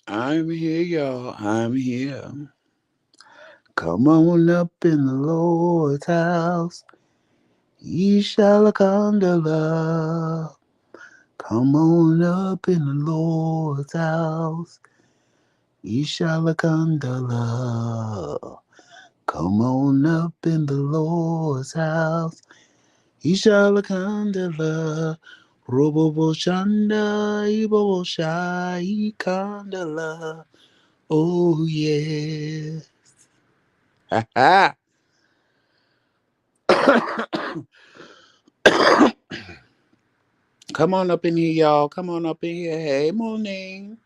I'm here, y'all. I'm here. Come on up in the Lord's house. Ye shall condole. Come on up in the Lord's house. Ye shall condole. Come on up in the Lord's house. Ye shall condole. Robo shanda, ibo shai condole. Oh yeah. Ha ha. Come on up in here, y'all. Come on up in here. Hey, morning.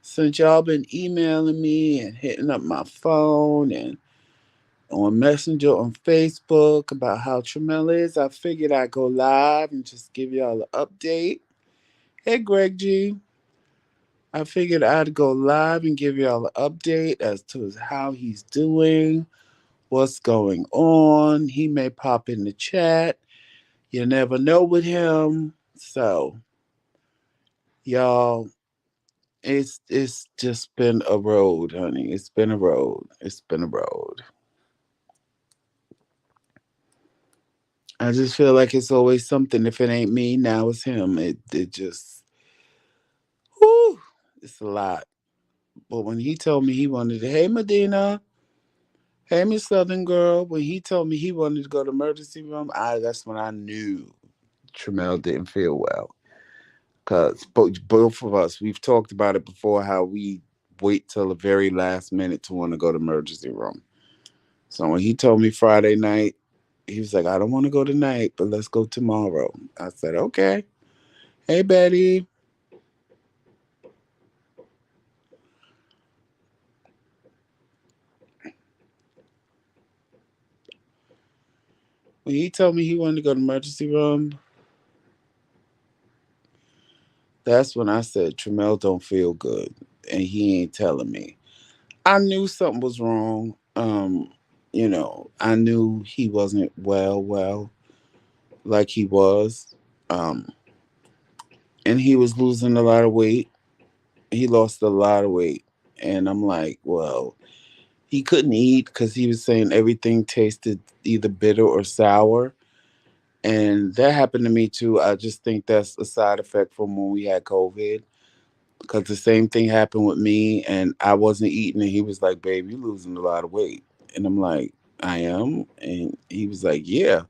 Since y'all been emailing me and hitting up my phone and on Messenger on Facebook about how Trimell is, I figured I'd go live and just give y'all an update. Hey, Greg G. I figured I'd go live and give y'all an update as to how he's doing, what's going on. He may pop in the chat. You never know with him. So, y'all, it's just been a road, honey. It's been a road. It's been a road. I just feel like it's always something. If it ain't me, now it's him. It just whew, it's a lot. But when he told me he wanted to, hey Medina, hey Miss Southern Girl, when he told me he wanted to go to emergency room, I that's when I knew Tramell didn't feel well. Cause both of us, we've talked about it before, how we wait till the very last minute to want to go to emergency room. So when he told me Friday night, he was like, I don't want to go tonight, but let's go tomorrow. I said, okay. Hey, Betty. When he told me he wanted to go to emergency room, that's when I said, Tramell don't feel good. And he ain't telling me. I knew something was wrong. I knew he wasn't well, like he was. Um, and he was losing a lot of weight. He lost a lot of weight. And I'm like, well, he couldn't eat because he was saying everything tasted either bitter or sour. And that happened to me too. I just think that's a side effect from when we had COVID. Because the same thing happened with me and I wasn't eating. And he was like, babe, you're losing a lot of weight. And I'm like, I am. And he was like, yeah.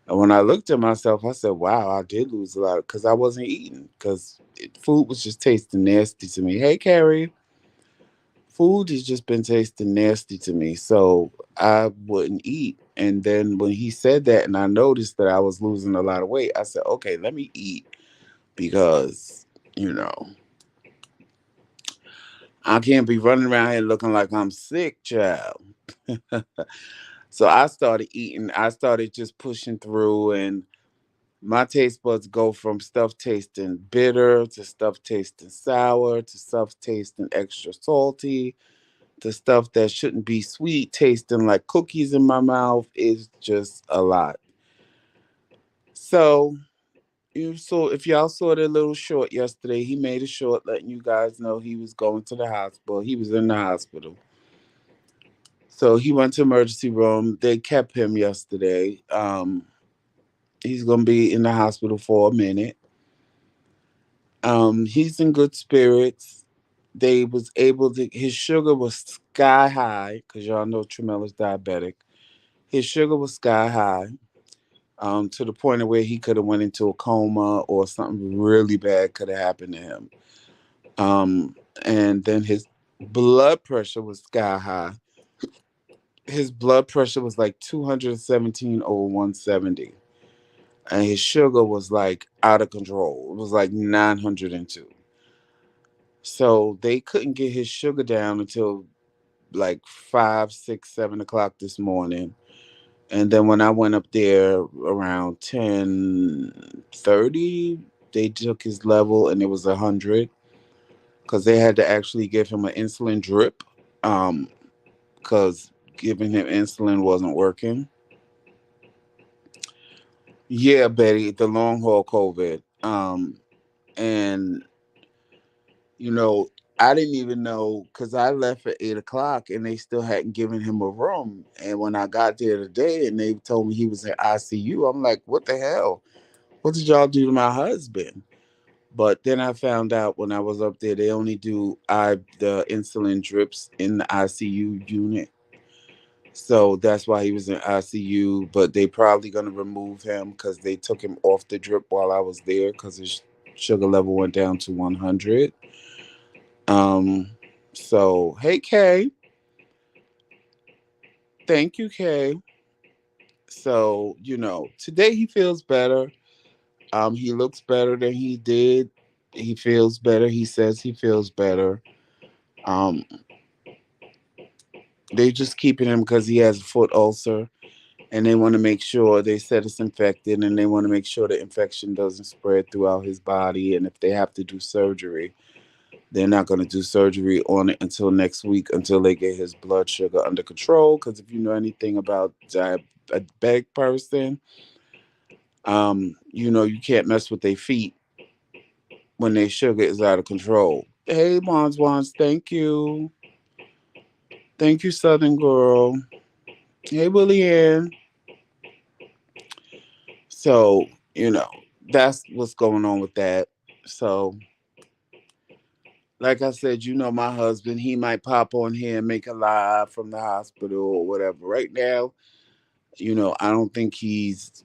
And when I looked at myself, I said, wow, I did lose a lot because I wasn't eating because food was just tasting nasty to me. Hey, Carrie. Food has just been tasting nasty to me. So I wouldn't eat. And then when he said that and I noticed that I was losing a lot of weight, I said, okay, let me eat because, you know, I can't be running around here looking like I'm sick, child. So I started eating. I started just pushing through, and my taste buds go from stuff tasting bitter to stuff tasting sour to stuff tasting extra salty to stuff that shouldn't be sweet tasting like cookies in my mouth. Is just a lot. So you saw, if y'all saw the little short yesterday, he made a short letting you guys know he was going to the hospital. He was in the hospital. So he went to emergency room. They kept him yesterday. He's gonna be in the hospital for a minute. He's in good spirits. They was able to. His sugar was sky high because y'all know Tramell is diabetic. His sugar was sky high, to the point of where he could have went into a coma or something really bad could have happened to him. And then his blood pressure was sky high. His blood pressure was like 217 over 170. And his sugar was like out of control. It was like 902. So they couldn't get his sugar down until like 5, 6, 7 o'clock this morning. And then when I went up there around 10:30, they took his level and it was 100 because they had to actually give him an insulin drip. Because giving him insulin wasn't working. Yeah, Betty, the long haul COVID. And you know, I didn't even know because I left at 8 o'clock and they still hadn't given him a room. And when I got there today and they told me he was in ICU, I'm like, what the hell? What did y'all do to my husband? But then I found out when I was up there, they only do the insulin drips in the ICU unit. So that's why he was in ICU. But they probably gonna remove him because they took him off the drip while I was there because his sugar level went down to 100. Um. So hey, Kay, thank you, Kay. So today he feels better. He looks better than he did. He feels better. He says he feels better. Um, they just keeping him because he has a foot ulcer, and they want to make sure they said it's infected, and they want to make sure the infection doesn't spread throughout his body. And if they have to do surgery, they're not going to do surgery on it until next week, until they get his blood sugar under control. Because if you know anything about diabetic person, you can't mess with their feet when their sugar is out of control. Hey, Wands, thank you. Thank you, Southern Girl. Hey, Willie Ann. So, that's what's going on with that. So, like I said, my husband, he might pop on here and make a live from the hospital or whatever. Right now, I don't think he's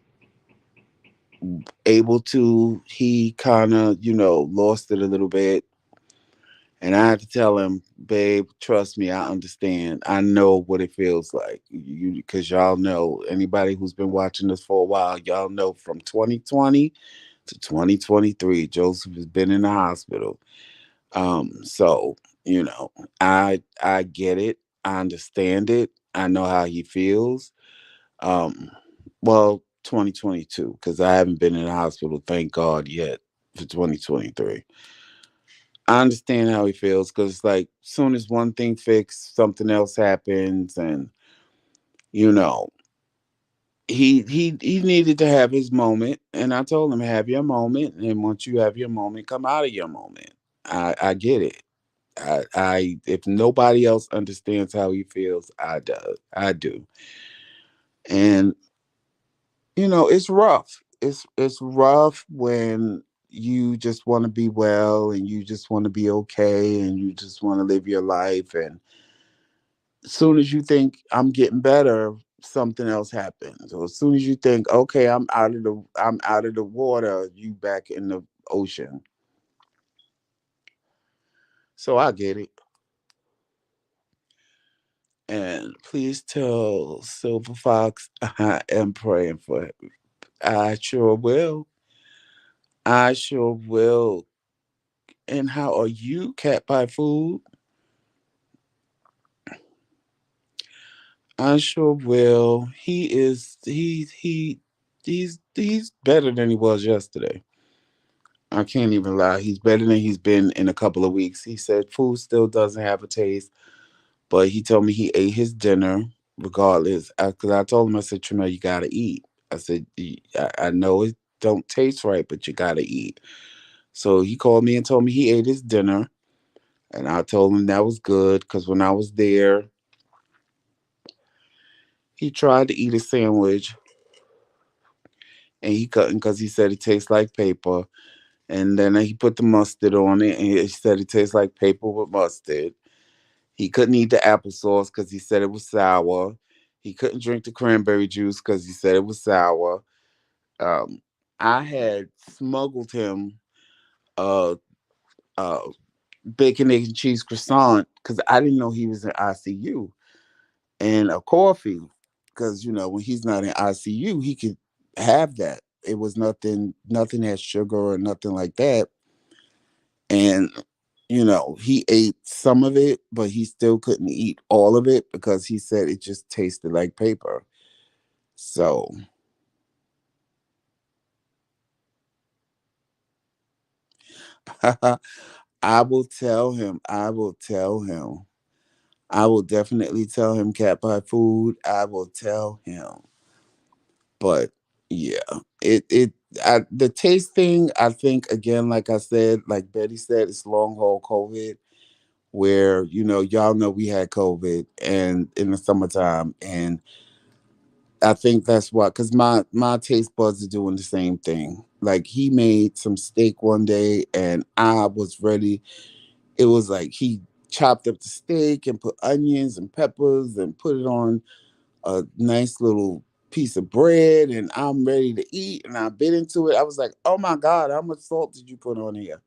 able to. He kind of, lost it a little bit. And I had to tell him, babe, trust me, I understand. I know what it feels like. Because y'all know, anybody who's been watching this for a while, y'all know from 2020 to 2023, Joseph has been in the hospital. So, I get it. I understand it. I know how he feels. Um, well, 2022, because I haven't been in the hospital, thank God, yet for 2023. I understand how he feels because it's like soon as one thing fixed, something else happens, and you know he needed to have his moment, and I told him have your moment, and once you have your moment, come out of your moment. I get it. I if nobody else understands how he feels, I do, and it's rough. It's rough when you just want to be well and you just want to be okay and you just want to live your life, and as soon as you think I'm getting better, something else happens. Or as soon as you think, okay, I'm out of the water, you back in the ocean. So I get it. And please tell Silver Fox I am praying for him. I sure will. I sure will. And how are you, Cat Pie Food? I sure will. He's better than he was yesterday. I can't even lie. He's better than he's been in a couple of weeks. He said food still doesn't have a taste, but he told me he ate his dinner regardless. Because I told him, I said, Trimell, you gotta eat. I said, I know it don't taste right, but you gotta eat. So he called me and told me he ate his dinner, and I told him that was good because when I was there, he tried to eat a sandwich and he couldn't because he said it tastes like paper. And then he put the mustard on it, and he said it tastes like paper with mustard. He couldn't eat the applesauce because he said it was sour. He couldn't drink the cranberry juice because he said it was sour. Um, I had smuggled him a, a bacon, egg, and cheese croissant because I didn't know he was in ICU, and a coffee because when he's not in ICU, he could have that. It was nothing had sugar or nothing like that, and he ate some of it, but he still couldn't eat all of it because he said it just tasted like paper. So I will tell him. I will tell him. I will definitely tell him cat pie food. I will tell him. But yeah, the taste thing, I think, again, like I said, like Betty said, it's long haul COVID, where, y'all know we had COVID and in the summertime. And I think that's why, because my taste buds are doing the same thing. Like, he made some steak one day and I was ready. It was like he chopped up the steak and put onions and peppers and put it on a nice little piece of bread, and I'm ready to eat. And I bit into it. I was like, oh my God, how much salt did you put on here?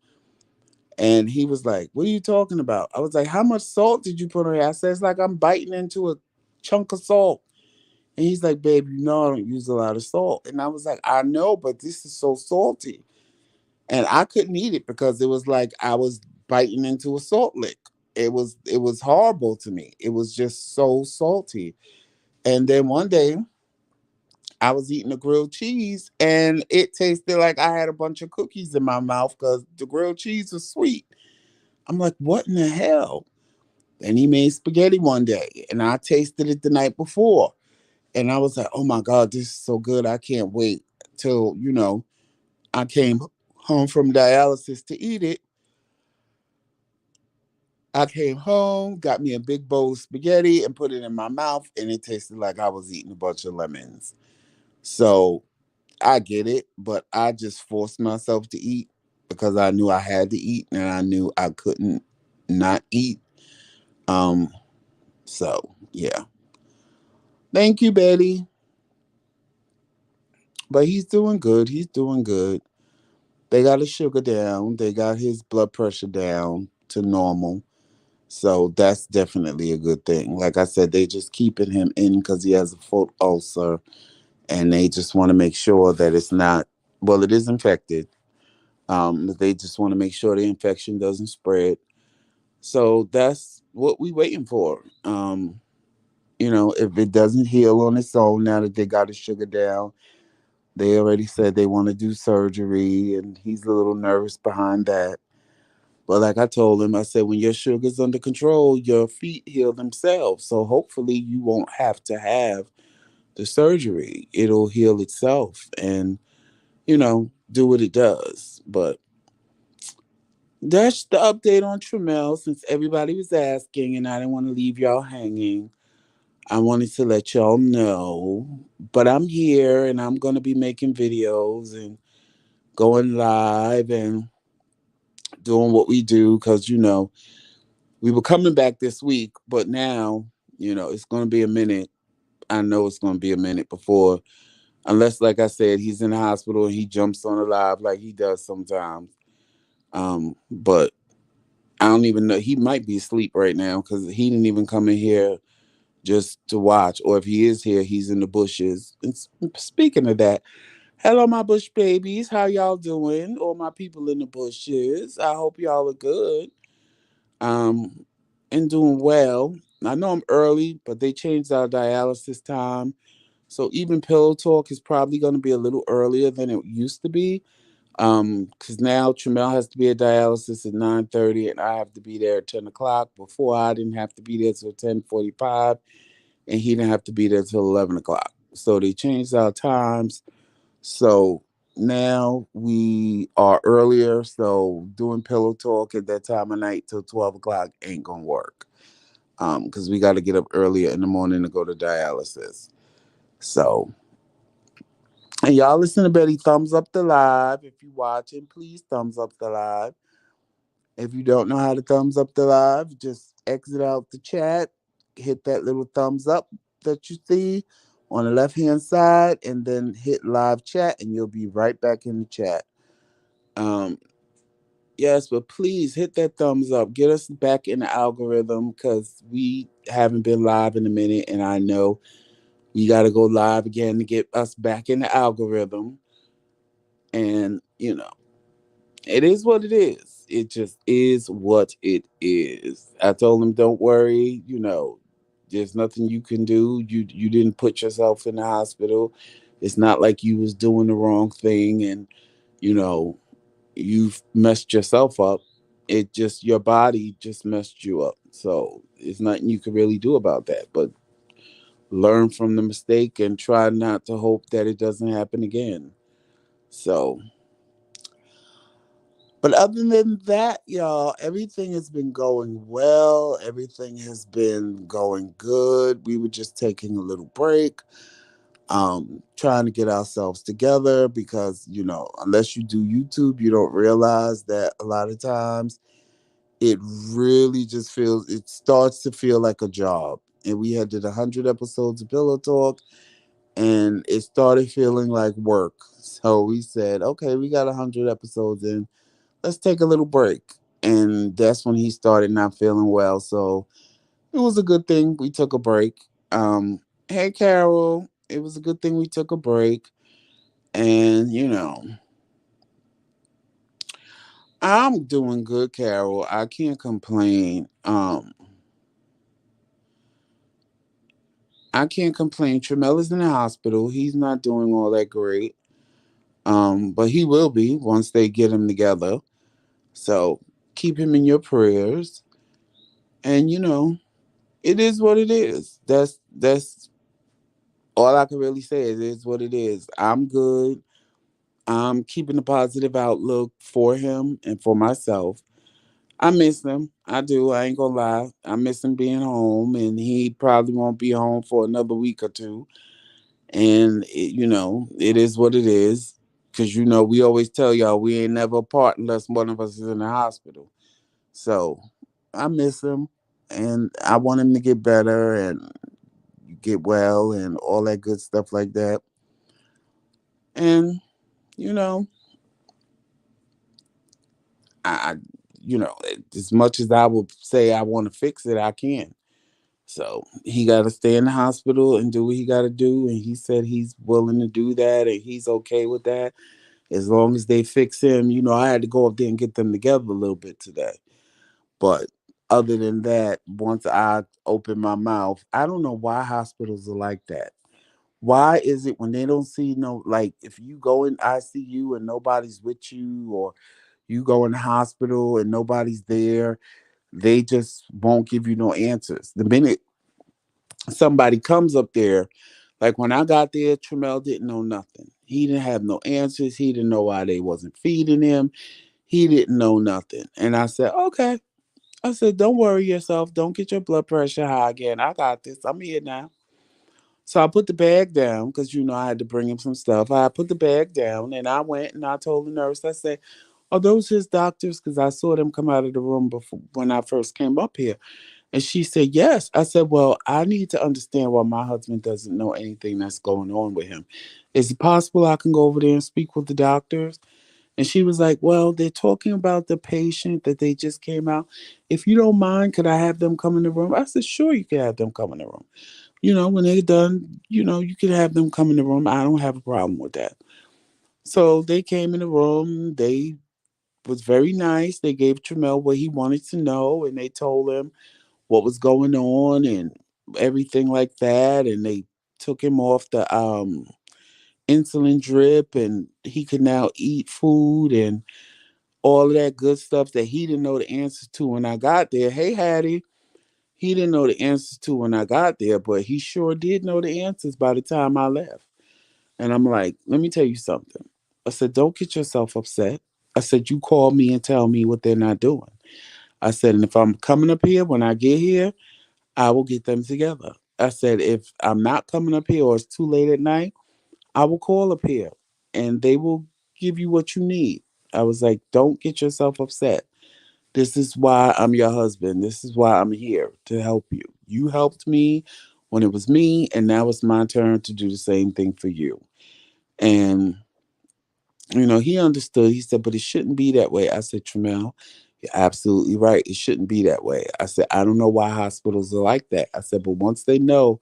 And he was like, what are you talking about? I was like, how much salt did you put on here? I said, it's like I'm biting into a chunk of salt. And he's like, babe, I don't use a lot of salt. And I was like, I know, but this is so salty. And I couldn't eat it because it was like I was biting into a salt lick. It was horrible to me. It was just so salty. And then one day I was eating the grilled cheese and it tasted like I had a bunch of cookies in my mouth because the grilled cheese was sweet. I'm like, what in the hell? And he made spaghetti one day and I tasted it the night before. And I was like, oh my God, this is so good. I can't wait till, I came home from dialysis to eat it. I came home, got me a big bowl of spaghetti and put it in my mouth, and it tasted like I was eating a bunch of lemons. So I get it, but I just forced myself to eat because I knew I had to eat and I knew I couldn't not eat. Um, so yeah. Thank you, Betty. But he's doing good. He's doing good. They got his sugar down. They got his blood pressure down to normal. So that's definitely a good thing. Like I said, they just keeping him in because he has a foot ulcer, and they just want to make sure that it's not. Well, it is infected. They just want to make sure the infection doesn't spread. So that's what we waiting for. If it doesn't heal on its own, now that they got his sugar down, they already said they want to do surgery, and he's a little nervous behind that. But like I told him, I said, when your sugar's under control, your feet heal themselves. So hopefully you won't have to have the surgery. It'll heal itself and, do what it does. But that's the update on Trimell since everybody was asking and I didn't want to leave y'all hanging. I wanted to let y'all know. But I'm here and I'm going to be making videos and going live and doing what we do because, we were coming back this week, but now, it's going to be a minute. I know it's going to be a minute before, unless, like I said, he's in the hospital and he jumps on a live like he does sometimes. But I don't even know. He might be asleep right now because he didn't even come in here just to watch. Or if he is here, he's in the bushes. And speaking of that, hello, my bush babies. How y'all doing? All my people in the bushes. I hope y'all are good. Um, and doing well. I know I'm early, but they changed our dialysis time. So even pillow talk is probably going to be a little earlier than it used to be. Because now Tramell has to be at dialysis at 9:30, and I have to be there at 10 o'clock. Before I didn't have to be there till 10:45, and he didn't have to be there till 11 o'clock. So they changed our times. So now we are earlier. So doing pillow talk at that time of night till 12 o'clock ain't gonna work. Because we got to get up earlier in the morning to go to dialysis. So, and y'all listen to Betty, thumbs up the live. If you watching, please thumbs up the live. If you don't know how to thumbs up the live, just exit out the chat, hit that little thumbs up that you see on the left hand side, and then hit live chat, and you'll be right back in the chat. Um, yes, but please hit that thumbs up. Get us back in the algorithm because we haven't been live in a minute, and I know we got to go live again to get us back in the algorithm. And it is what it is. It just is what it is. I told him, don't worry. There's nothing you can do. You didn't put yourself in the hospital. It's not like you was doing the wrong thing, and you know you've messed yourself up. It just, your body just messed you up. So it's nothing you can really do about that. But learn from the mistake and try not to hope that it doesn't happen again. So, but other than that, y'all, everything has been going well. Everything has been going good. We were just taking a little break, trying to get ourselves together because, unless you do YouTube, you don't realize that a lot of times it really just feels, it starts to feel like a job. And we had did 100 episodes of Pillow Talk, and it started feeling like work. So we said, okay, we got 100 episodes in. Let's take a little break. And that's when he started not feeling well. So it was a good thing we took a break. Hey, Carol, it was a good thing we took a break. And, I'm doing good, Carol. I can't complain. I can't complain. Trimell is in the hospital. He's not doing all that great. But he will be once they get him together. So keep him in your prayers. And it is what it is. That's all I can really say. It is what it is. I'm good. I'm keeping a positive outlook for him and for myself. I miss him. I do. I ain't gonna lie. I miss him being home, and he probably won't be home for another week or two. And it is what it is. Because we always tell y'all we ain't never apart unless one of us is in the hospital. So I miss him, and I want him to get better and get well and all that good stuff like that. And you know, I as much as I would say I want to fix it, I can't. So he got to stay in the hospital and do what he got to do. And he said he's willing to do that and he's okay with that as long as they fix him. I had to go up there and get them together a little bit today. But other than that, once I open my mouth, I don't know why hospitals are like that. Why is it when they don't see no, like if you go in ICU and nobody's with you, or you go in the hospital and nobody's there, they just won't give you no answers. The minute somebody comes up there, like when I got there, Trimell didn't know nothing. He didn't have no answers. He didn't know why they wasn't feeding him. He didn't know nothing. And I said, okay. I said, don't worry yourself. Don't get your blood pressure high again. I got this. I'm here now. So I put the bag down because I had to bring him some stuff. I put the bag down and I went and I told the nurse, I said, are those his doctors? Because I saw them come out of the room before when I first came up here. And she said, yes. I said, well, I need to understand why my husband doesn't know anything that's going on with him. Is it possible I can go over there and speak with the doctors? And she was like, well, they're talking about the patient that they just came out. If you don't mind, could I have them come in the room? I said, sure, you can have them come in the room. When they're done, you can have them come in the room. I don't have a problem with that. So they came in the room. They was very nice. They gave Tramell what he wanted to know, and they told him what was going on and everything like that. And they took him off the insulin drip, and he could now eat food and all of that good stuff that he didn't know the answers to when I got there. Hey, Hattie. He didn't know the answers to when I got there, but he sure did know the answers by the time I left. And I'm like, let me tell you something. I said, don't get yourself upset. I said, you call me and tell me what they're not doing. I said, and if I'm coming up here, when I get here, I will get them together. I said, if I'm not coming up here or it's too late at night, I will call up here and they will give you what you need. I was like, don't get yourself upset. This is why I'm your husband. This is why I'm here to help you. You helped me when it was me, and now it's my turn to do the same thing for you. And, he understood. He said, but it shouldn't be that way. I said, Tramell, you're absolutely right. It shouldn't be that way. I said, I don't know why hospitals are like that. I said, but once they know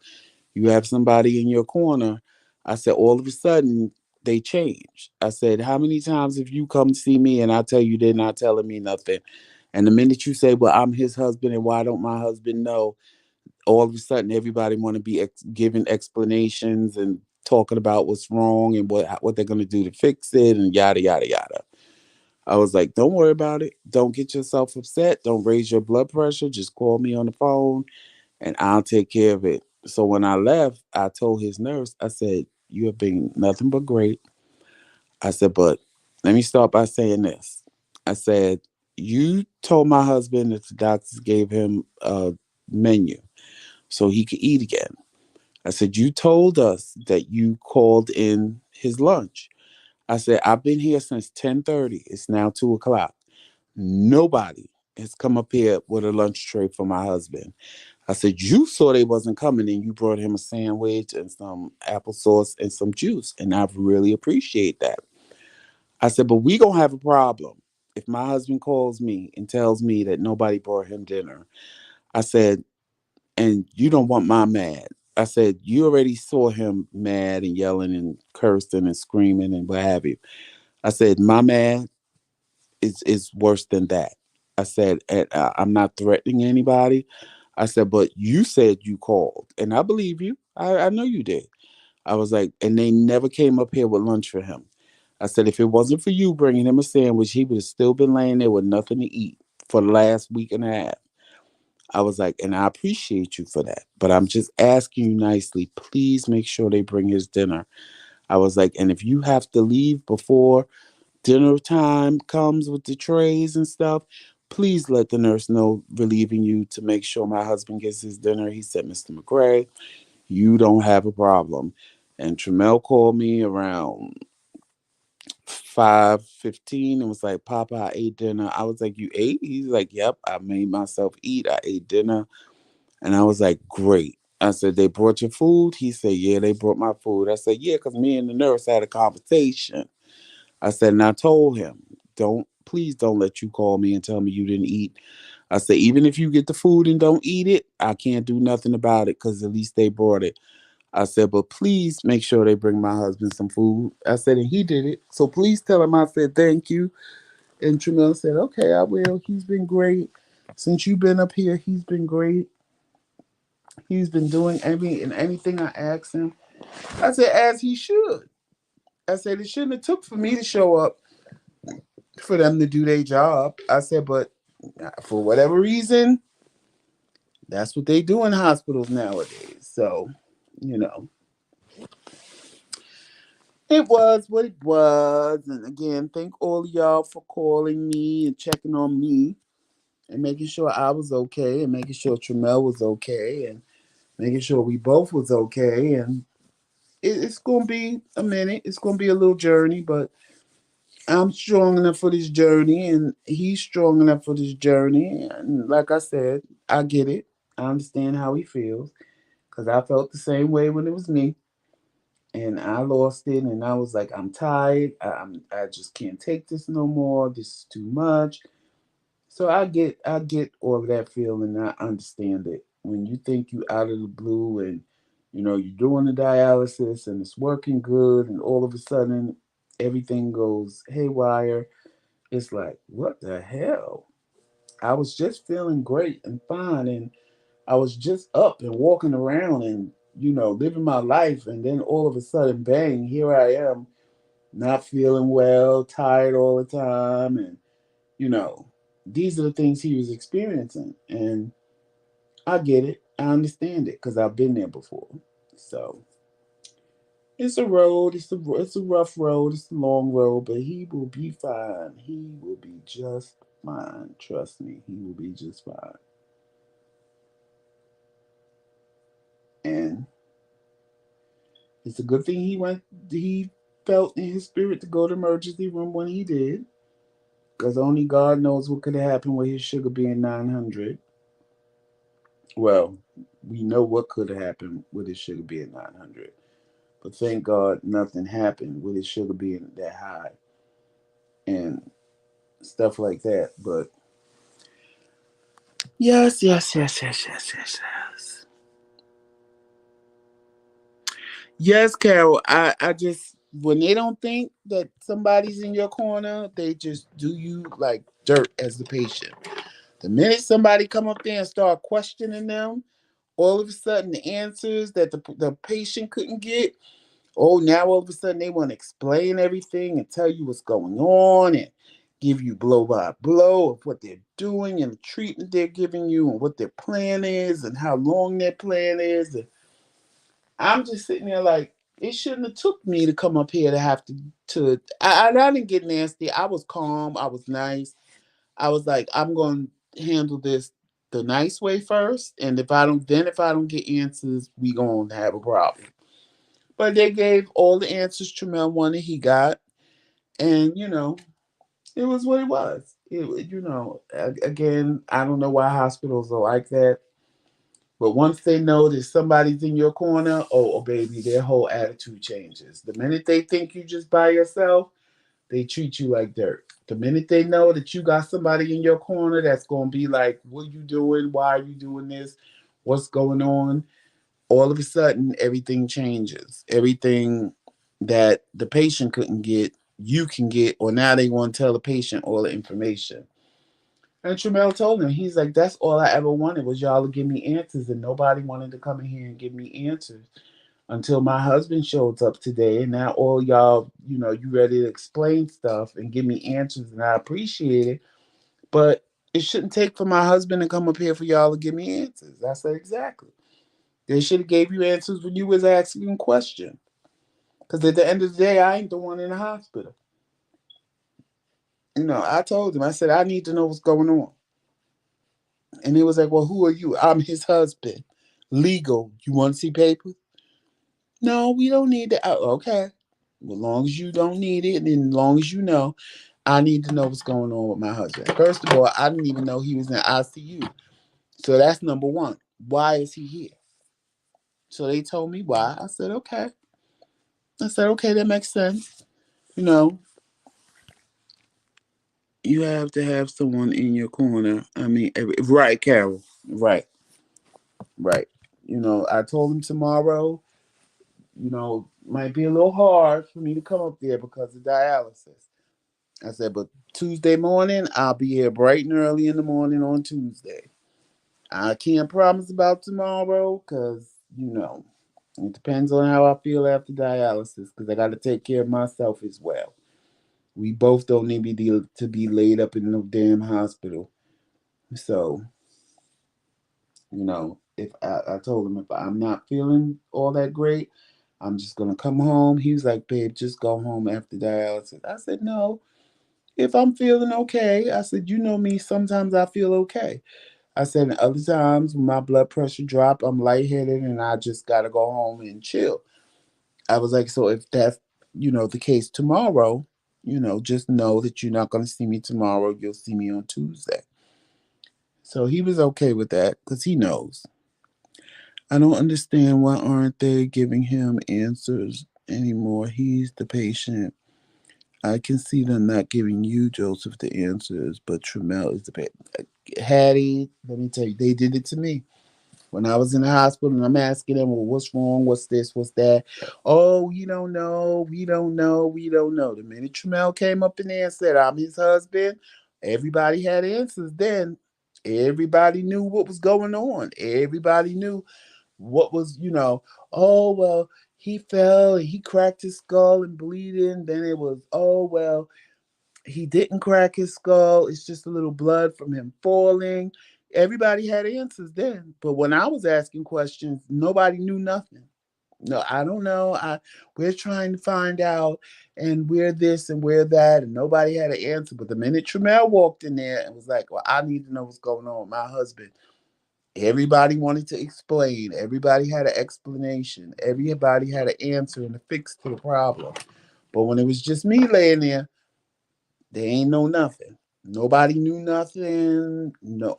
you have somebody in your corner, I said, all of a sudden, they change. I said, how many times have you come see me and I tell you they're not telling me nothing? And the minute you say, well, I'm his husband and why don't my husband know? All of a sudden, everybody want to be giving explanations and talking about what's wrong and what they're going to do to fix it and yada, yada, yada. I was like, don't worry about it. Don't get yourself upset. Don't raise your blood pressure. Just call me on the phone and I'll take care of it. So when I left, I told his nurse, I said, you have been nothing but great. I said, but let me start by saying this. I said, you told my husband that the doctors gave him a menu so he could eat again. I said, you told us that you called in his lunch. I said, I've been here since 10:30. It's now 2 o'clock. Nobody has come up here with a lunch tray for my husband. I said, you saw they wasn't coming and you brought him a sandwich and some applesauce and some juice. And I really appreciate that. I said, but we gonna have a problem if my husband calls me and tells me that nobody brought him dinner. I said, and you don't want my mad. I said, you already saw him mad and yelling and cursing and screaming and what have you. I said, my mad is worse than that. I said, and I'm not threatening anybody. I said, but you said you called, and I believe you. I know you did. I was like, and they never came up here with lunch for him. I said, if it wasn't for you bringing him a sandwich, he would have still been laying there with nothing to eat for the last week and a half. I was like, and I appreciate you for that. But I'm just asking you nicely, please make sure they bring his dinner. I was like, and if you have to leave before dinner time comes with the trays and stuff, please let the nurse know relieving you to make sure my husband gets his dinner. He said, Mr. McRae, you don't have a problem. And Trimell called me around 5:15 and was like, Papa, I ate dinner. I was like, you ate? He's like, yep, I made myself eat. I ate dinner. And I was like, great. I said, they brought your food? He said, yeah, they brought my food. I said, yeah, because me and the nurse had a conversation. I said, and I told him, please don't let you call me and tell me you didn't eat. I said, even if you get the food and don't eat it, I can't do nothing about it because at least they brought it. I said, but please make sure they bring my husband some food. I said, and he did it. So please tell him I said thank you. And Trimell said, okay, I will. He's been great. Since you've been up here, he's been great. He's been doing anything I asked him. I said, as he should. I said, it shouldn't have took for me to show up for them to do their job. I said, but for whatever reason, that's what they do in hospitals nowadays. So, you know, it was what it was. And again, thank all of y'all for calling me and checking on me and making sure I was okay and making sure Tramell was okay and making sure we both was okay. And it's going to be a minute. It's going to be a little journey, but I'm strong enough for this journey and he's strong enough for this journey. And like I said, I get it. I understand how he feels because I felt the same way when it was me. And I lost it, and I was like, I'm tired. I just can't take this no more. This is too much. So I get all of that feeling. I understand it. When you think you out of the blue, and you're doing the dialysis, and it's working good, and all of a sudden everything goes haywire. It's like, what the hell? I was just feeling great and fine, and I was just up and walking around and living my life, and then all of a sudden, bang! Here I am, not feeling well, tired all the time, and you know, these are the things he was experiencing, and I get it, I understand it because I've been there before. So it's a road, it's a rough road, it's a long road, but he will be fine. He will be just fine. Trust me, he will be just fine. And it's a good thing he felt in his spirit to go to the emergency room when he did, because only God knows what could have happened with his sugar being 900. Well, we know what could have happened with his sugar being 900, but thank God nothing happened with his sugar being that high and stuff like that. But yes, yes, yes, yes, yes, yes, yes. Yes, Carol. I just when they don't think that somebody's in your corner, they just do you like dirt as the patient. The minute somebody come up there and start questioning them, all of a sudden the answers that the patient couldn't get, oh, now all of a sudden they want to explain everything and tell you what's going on, and give you blow by blow of what they're doing and the treatment they're giving you and what their plan is and how long their plan is. And I'm just sitting there like, it shouldn't have took me to come up here to have I didn't get nasty. I was calm. I was nice. I was like, I'm going to handle this the nice way first. And if I don't get answers, we going to have a problem. But they gave all the answers Trimell wanted. He got. And, it was what it was. Again, I don't know why hospitals are like that. But once they know that somebody's in your corner, oh baby, their whole attitude changes. The minute they think you just by yourself, they treat you like dirt. The minute they know that you got somebody in your corner that's going to be like, what are you doing? Why are you doing this? What's going on? All of a sudden, everything changes. Everything that the patient couldn't get, you can get, or now they want to tell the patient all the information. And Tramell told him, he's like, that's all I ever wanted was y'all to give me answers, and nobody wanted to come in here and give me answers until my husband shows up today. And now all y'all, you ready to explain stuff and give me answers, and I appreciate it. But it shouldn't take for my husband to come up here for y'all to give me answers. I said, exactly. They should have gave you answers when you was asking questions. Because at the end of the day, I ain't the one in the hospital. I told him, I said, I need to know what's going on. And he was like, well, who are you? I'm his husband. Legal. You want to see papers? No, we don't need that. Oh, okay. Well, as long as you don't need it, and as long as you know, I need to know what's going on with my husband. First of all, I didn't even know he was in ICU. So that's number one. Why is he here? So they told me why. I said, okay. I said, okay, that makes sense. You know, you have to have someone in your corner. I mean, right, Carol. Right, right. I told him tomorrow, might be a little hard for me to come up there because of dialysis. I said, but Tuesday morning, I'll be here bright and early in the morning on Tuesday. I can't promise about tomorrow because, it depends on how I feel after dialysis because I got to take care of myself as well. We both don't need to be laid up in no damn hospital. So, if I told him if I'm not feeling all that great, I'm just going to come home. He was like, babe, just go home after dialysis. I said, no, if I'm feeling okay, I said, you know me, sometimes I feel okay. I said, other times when my blood pressure drop, I'm lightheaded and I just got to go home and chill. I was like, so if that's, the case tomorrow, just know that you're not going to see me tomorrow. You'll see me on Tuesday. So he was okay with that because he knows. I don't understand why aren't they giving him answers anymore. He's the patient. I can see them not giving you, Joseph, the answers, but Trimell is the patient. Hattie, let me tell you, they did it to me. When I was in the hospital and I'm asking them, well, what's wrong? What's this? What's that? Oh, we don't know. We don't know. We don't know. The minute Trimell came up in there and said, I'm his husband, everybody had answers then. Everybody knew what was going on. Everybody knew what was, oh, well, he fell and he cracked his skull and bleeding. Then it was, oh, well, he didn't crack his skull. It's just a little blood from him falling. Everybody had answers then. But when I was asking questions, nobody knew nothing. No, I don't know. We're trying to find out, and we're this and we're that, and nobody had an answer. But the minute Trimell walked in there and was like, well, I need to know what's going on with my husband, everybody wanted to explain. Everybody had an explanation. Everybody had an answer and a fix to the problem. But when it was just me laying there, they ain't know nothing. Nobody knew nothing. No,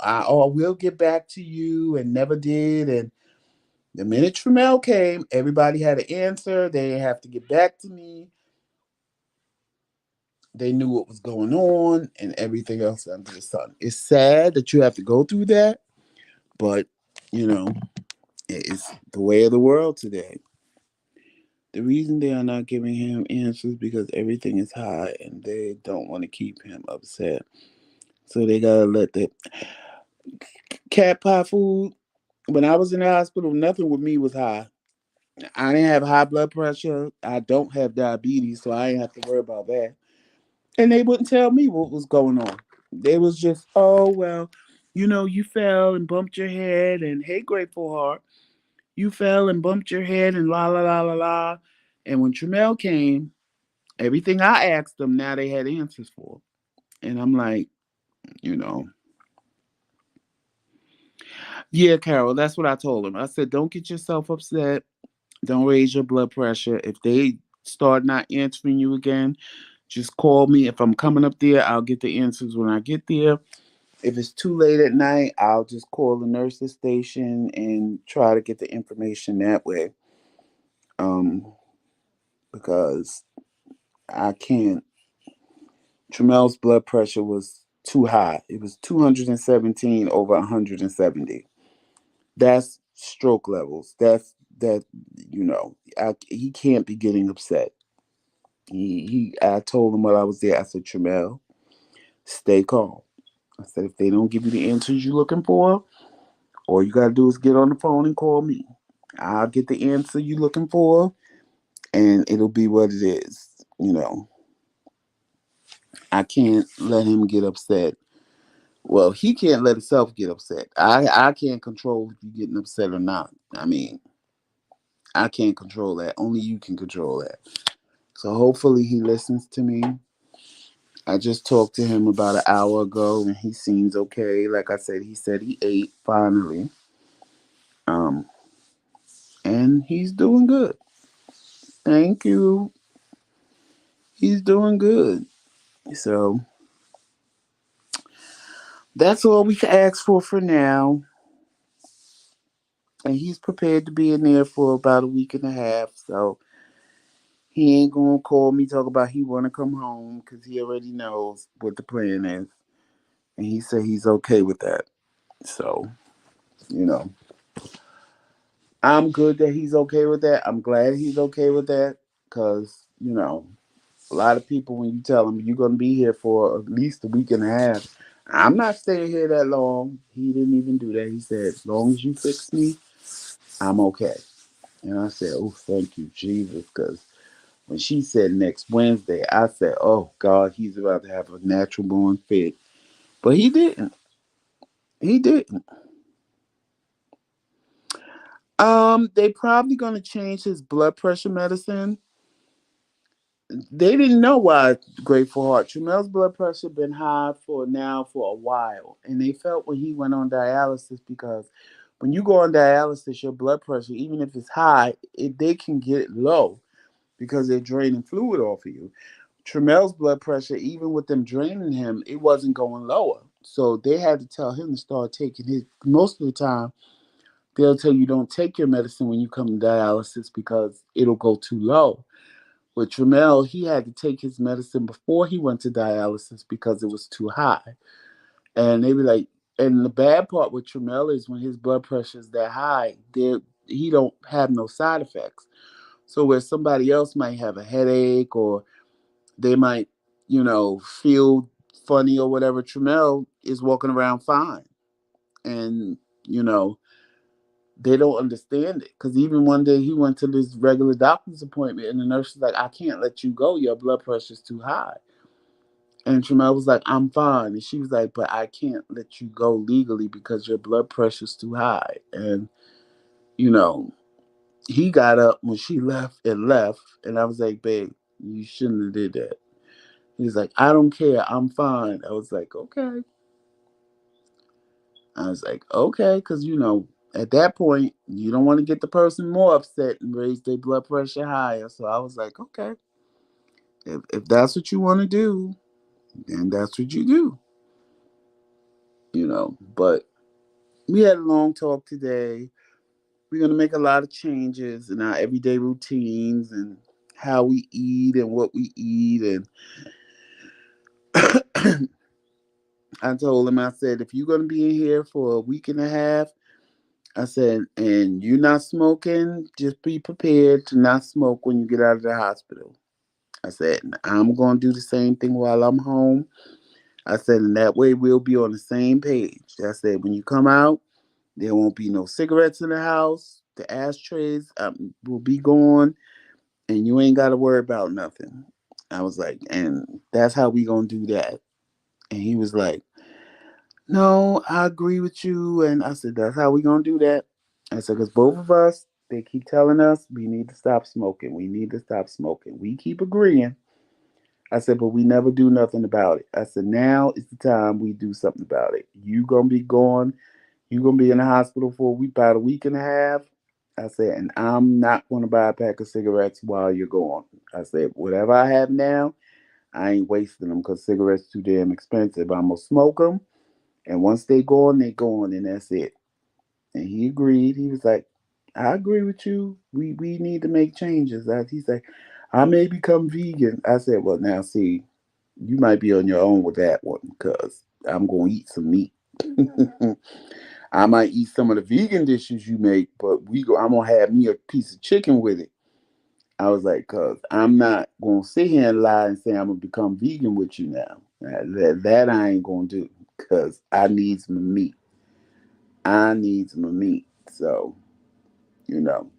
we'll get back to you, and never did. And the minute Trimell came, everybody had an answer. They didn't have to get back to me. They knew what was going on and everything else under the sun. It's sad that you have to go through that, but you know, it's the way of the world today. The reason they are not giving him answers because everything is high and they don't want to keep him upset. So they gotta let the cat pie food. When I was in the hospital, nothing with me was high. I didn't have high blood pressure. I don't have diabetes, so I didn't have to worry about that. And they wouldn't tell me what was going on. They was just, oh, well, you fell and bumped your head, and hey, Grateful Heart, you fell and bumped your head, and la, la, la, la, la. And when Trimell came, everything I asked them, now they had answers for. And I'm like, you know, yeah, Carol, that's what I told them. I said, don't get yourself upset. Don't raise your blood pressure. If they start not answering you again, just call me. If I'm coming up there, I'll get the answers when I get there. If it's too late at night, I'll just call the nurse's station and try to get the information that way. Um, because I can't. Tramell's blood pressure was too high. It was 217 over 170. That's stroke levels. That's that. He can't be getting upset. I told him while I was there. I said, Tramell, stay calm. I said, if they don't give you the answers you're looking for, all you gotta do is get on the phone and call me. I'll get the answer you're looking for, and it'll be what it is. I can't let him get upset. Well, he can't let himself get upset. I can't control if you're getting upset or not. I mean, I can't control that. Only you can control that. So hopefully he listens to me. I just talked to him about an hour ago, and he seems okay. Like I said, he said he ate finally, um, and he's doing good. Thank you. He's doing good. So that's all we can ask for now. And he's prepared to be in there for about a week and a half. So he ain't gonna call me talk about he wanna come home because he already knows what the plan is, and he said he's okay with that. So you know, I'm good that he's okay with that. I'm glad he's okay with that because a lot of people when you tell them you're gonna be here for at least a week and a half. I'm not staying here that long. He didn't even do that. He said, as long as you fix me, I'm okay. And I said, oh, thank you, Jesus. Because when she said next Wednesday, I said, oh, God, he's about to have a natural born fit. But he didn't. He didn't. They probably going to change his blood pressure medicine. They didn't know why Grateful Heart. Tramell's blood pressure been high for a while. And they felt when he went on dialysis because when you go on dialysis, your blood pressure, even if it's high, they can get low because they're draining fluid off of you. Tramell's blood pressure, even with them draining him, it wasn't going lower. So they had to tell him to start taking his. Most of the time, they'll tell you don't take your medicine when you come to dialysis because it'll go too low. With Trimell, he had to take his medicine before he went to dialysis because it was too high. And they be like, and the bad part with Trimell is when his blood pressure is that high, he don't have no side effects. So where somebody else might have a headache or they might, feel funny or whatever, Tramell is walking around fine. And, you know, they don't understand it. Because even one day he went to this regular doctor's appointment and the nurse was like, I can't let you go. Your blood pressure's too high. And Tramell was like, I'm fine. And she was like, but I can't let you go legally because your blood pressure's too high. And, you know, he got up when she left and left. And I was like, babe, you shouldn't have did that. He's like, I don't care. I'm fine. I was like, okay. I was like, okay. Because, at that point, you don't want to get the person more upset and raise their blood pressure higher. So I was like, okay. If that's what you want to do, then that's what you do. But we had a long talk today. We're going to make a lot of changes in our everyday routines and how we eat and what we eat. And I told him, I said, if you're going to be in here for a week and a half, I said, and you're not smoking, just be prepared to not smoke when you get out of the hospital. I said, I'm going to do the same thing while I'm home. I said, and that way we'll be on the same page. I said, when you come out, there won't be no cigarettes in the house. The ashtrays will be gone, and you ain't got to worry about nothing. I was like, and that's how we gonna do that. And he was like, no, I agree with you. And I said, that's how we gonna do that. I said, because both of us, they keep telling us we need to stop smoking. We need to stop smoking. We keep agreeing. I said, but we never do nothing about it. I said, now is the time we do something about it. You gonna be gone. You gonna be in the hospital for about a week and a half. I said, and I'm not gonna buy a pack of cigarettes while you're gone. I said, whatever I have now, I ain't wasting them because cigarettes too damn expensive. I'm gonna smoke them, and once they gone, and that's it. And he agreed. He was like, I agree with you. We need to make changes. He's like, I may become vegan. I said, well, now see, you might be on your own with that one because I'm gonna eat some meat. I might eat some of the vegan dishes you make, but I'm gonna have me a piece of chicken with it. I was like, cause I'm not gonna sit here and lie and say I'm gonna become vegan with you now. That I ain't gonna do, cause I need some meat. I need some meat. So you know,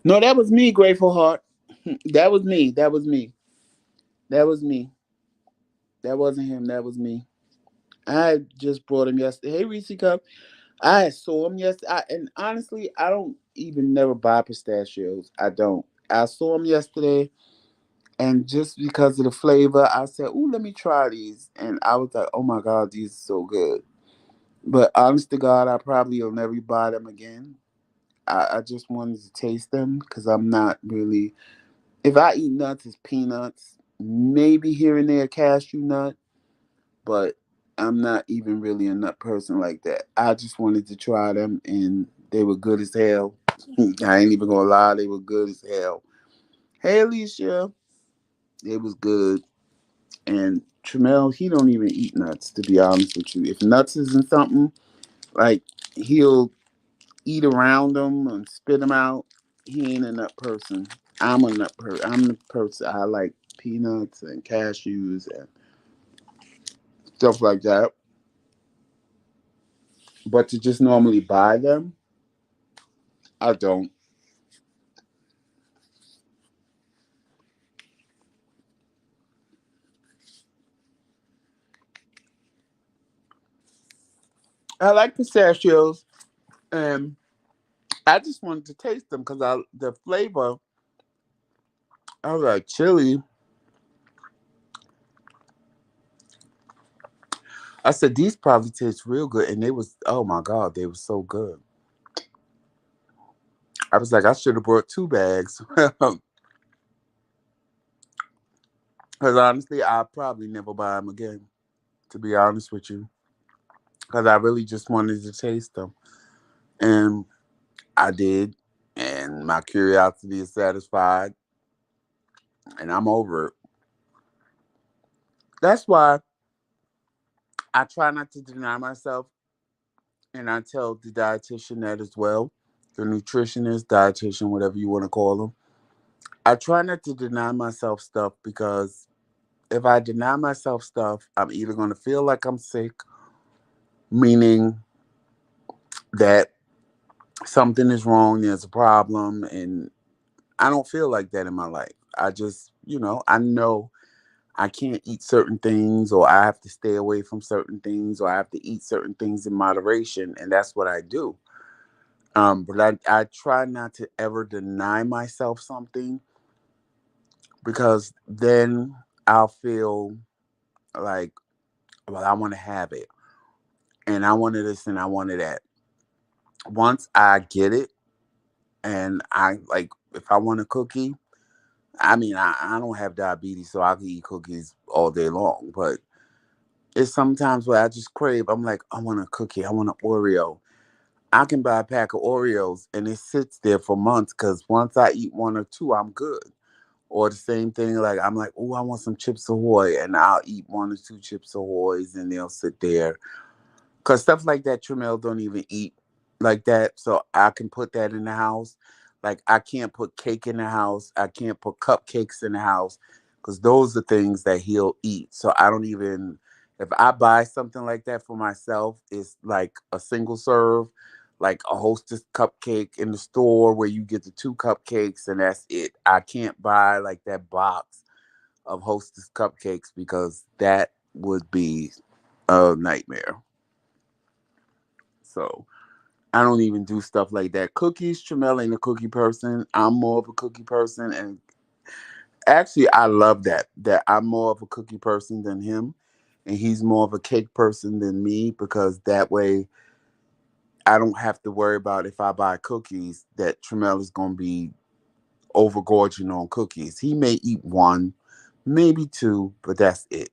no, that was me, Grateful Heart. That was me. That was me. That was me. That wasn't him. That was me. I just brought him yesterday. Hey, Reese Cup. I saw him yesterday, and honestly, I don't even never buy pistachios. I don't. I saw him yesterday, and just because of the flavor, I said, "Ooh, let me try these." And I was like, "Oh my god, these are so good." But honest to God, I probably will never buy them again. I just wanted to taste them because I'm not really. If I eat nuts, it's peanuts, maybe here and there cashew nut, but I'm not even really a nut person like that. I just wanted to try them, and they were good as hell. I ain't even gonna lie, they were good as hell. Hey, Alicia, it was good. And Trimell, he don't even eat nuts, to be honest with you. If nuts isn't something, like, he'll eat around them and spit them out. He ain't a nut person. I'm a nut person. I'm the person. I like peanuts and cashews and stuff like that. But to just normally buy them, I don't. I like pistachios, and I just wanted to taste them because the flavor. I was like chili. I said these probably taste real good, and they was, oh my god, they were so good. I was like, I should have brought two bags because honestly, I probably never buy them again. To be honest with you, because I really just wanted to taste them, and I did, and my curiosity is satisfied, and I'm over it. That's why I try not to deny myself, and I tell the dietitian that as well, the nutritionist, dietitian, whatever you want to call them. I try not to deny myself stuff because if I deny myself stuff, I'm either going to feel like I'm sick, meaning that something is wrong, there's a problem, and I don't feel like that in my life. I just, I know I can't eat certain things, or I have to stay away from certain things, or I have to eat certain things in moderation, and that's what I do. But I try not to ever deny myself something because then I'll feel like, well, I want to have it, and I wanted this and I wanted that. Once I get it, and I like, if I want a cookie, I mean, I don't have diabetes, so I can eat cookies all day long. But it's sometimes where I just crave. I'm like, I want a cookie. I want an Oreo. I can buy a pack of Oreos and it sits there for months because once I eat one or two, I'm good. Or the same thing, like I'm like, oh, I want some Chips Ahoy, and I'll eat one or two Chips Ahoys, and they'll sit there. Cause stuff like that, Tramel don't even eat like that, so I can put that in the house. Like I can't put cake in the house. I can't put cupcakes in the house, cause those are things that he'll eat. So I don't even. If I buy something like that for myself, it's like a single serve, like a Hostess cupcake in the store where you get the two cupcakes and that's it. I can't buy like that box of Hostess cupcakes because that would be a nightmare. So I don't even do stuff like that. Cookies, Tramell ain't a cookie person. I'm more of a cookie person, and actually, I love that I'm more of a cookie person than him, and he's more of a cake person than me because that way I don't have to worry about if I buy cookies that Tramell is going to be overgorging on cookies. He may eat one, maybe two, but that's it.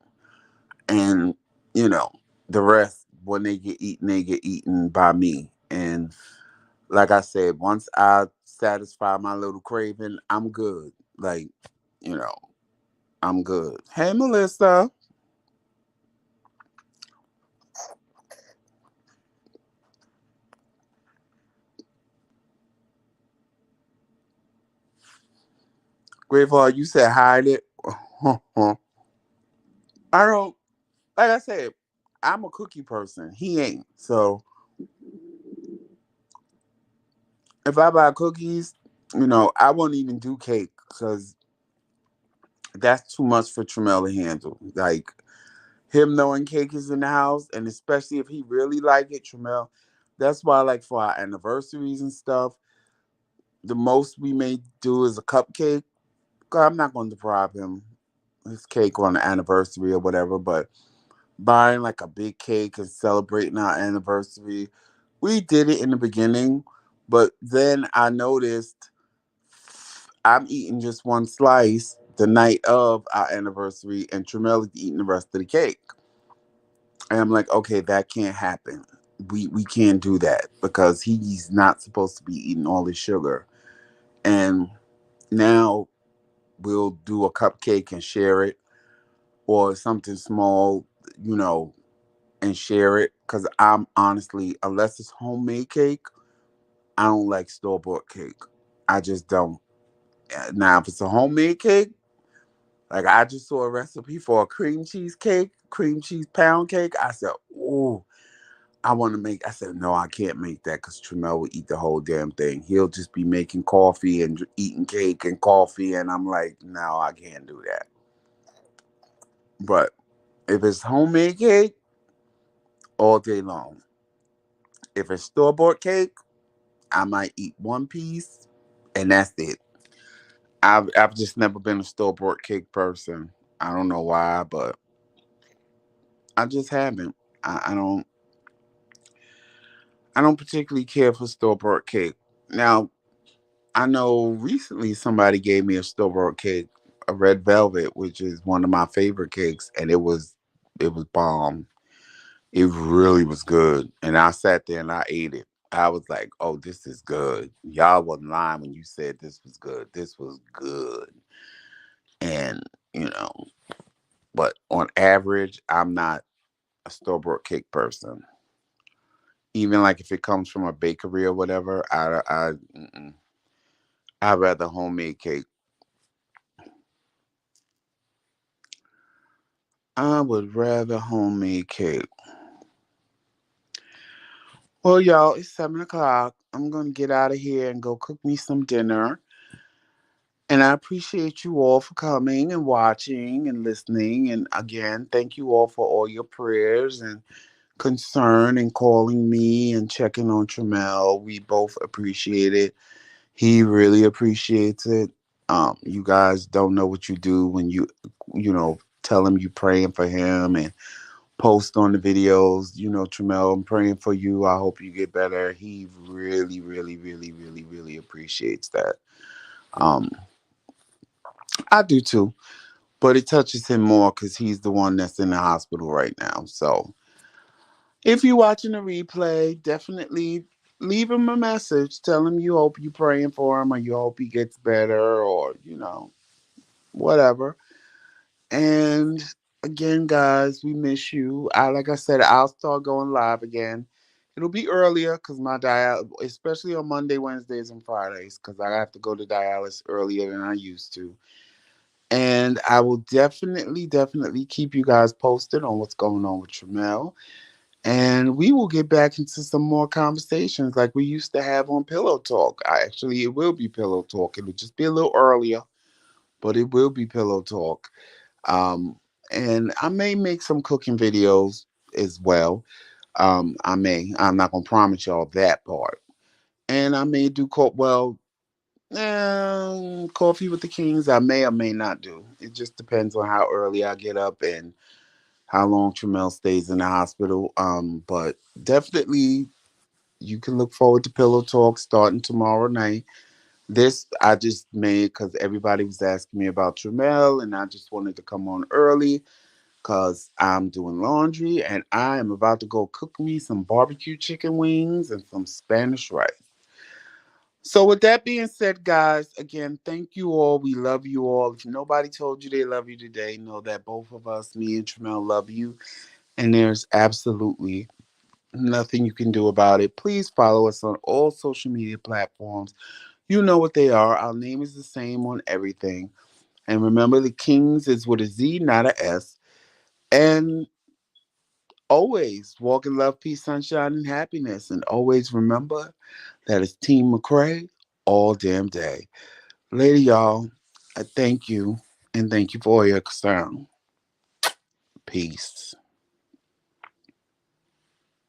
And you know, the rest when they get eaten by me. And like I said, once I satisfy my little craving, I'm good. Like, you know, I'm good. Hey, Melissa. Grateful you said hide it. I don't, like I said, I'm a cookie person. He ain't. So if I buy cookies, I won't even do cake because that's too much for Tramell to handle. Like, him knowing cake is in the house, and especially if he really like it, Tramell. That's why, like, for our anniversaries and stuff, the most we may do is a cupcake. 'Cause I'm not going to deprive him his cake on the anniversary or whatever, but buying like a big cake and celebrating our anniversary, we did it in the beginning, but then I noticed I'm eating just one slice the night of our anniversary, and Tramell is eating the rest of the cake. And I'm like, okay, that can't happen. We can't do that because he's not supposed to be eating all this sugar. And now we'll do a cupcake and share it, or something small, you know, and share it. Because I'm honestly, unless it's homemade cake, I don't like store bought cake. I just don't. Now, if it's a homemade cake, like I just saw a recipe for a cream cheese cake, cream cheese pound cake. I said, oh, I want to make. I said, no, I can't make that because Tramell will eat the whole damn thing. He'll just be making coffee and eating cake and coffee, and I'm like, no, I can't do that. But if it's homemade cake, all day long. If it's store bought cake, I might eat one piece, and that's it. I've just never been a store bought cake person. I don't know why, but I just haven't. I don't particularly care for store bought cake. Now I know recently somebody gave me a store bought cake, a red velvet, which is one of my favorite cakes, and it was bomb. It really was good. And I sat there and I ate it. I was like, oh, this is good. Y'all wasn't lying when you said this was good. This was good. And, you know, but on average, I'm not a store bought cake person. Even like if it comes from a bakery or whatever, I'd rather homemade cake. I would rather homemade cake. Well, y'all, it's 7 o'clock. I'm gonna get out of here and go cook me some dinner. And I appreciate you all for coming and watching and listening. And again, thank you all for all your prayers and concern and calling me and checking on Tramell. We both appreciate it. He really appreciates it. You guys don't know what you do when you tell him you praying for him and post on the videos. Tramell, I'm praying for you. I hope you get better. He really, really, really, really, really appreciates that. Um, I do too. But it touches him more because he's the one that's in the hospital right now. So if you're watching the replay, definitely leave him a message. Tell him you hope you're praying for him or you hope he gets better or, whatever. And again, guys, we miss you. Like I said, I'll start going live again. It'll be earlier because my especially on Monday, Wednesdays, and Fridays, because I have to go to dialysis earlier than I used to. And I will definitely keep you guys posted on what's going on with Trimell. And we will get back into some more conversations like we used to have on Pillow Talk. Actually, it will be Pillow Talk. It'll just be a little earlier, but it will be Pillow Talk. Um, and I may make some cooking videos as well. I may. I'm not gonna promise y'all that part. And I may do coffee with the Kings. I may or may not do. It just depends on how early I get up and how long Tramel stays in the hospital. But definitely, you can look forward to Pillow Talk starting tomorrow night. This I just made because everybody was asking me about Tramel, and I just wanted to come on early because I'm doing laundry and I am about to go cook me some barbecue chicken wings and some Spanish rice. So, with that being said, guys, again, thank you all. We love you all. If nobody told you they love you today, know that both of us, me and Tramel, love you. And there's absolutely nothing you can do about it. Please follow us on all social media platforms. You know what they are. Our name is the same on everything. And remember, the Kingz is with a Z, not a S. And always walk in love, peace, sunshine, and happiness. And always remember that it's Team McRae all damn day. Later, y'all. I thank you and thank you for all your concern. Peace.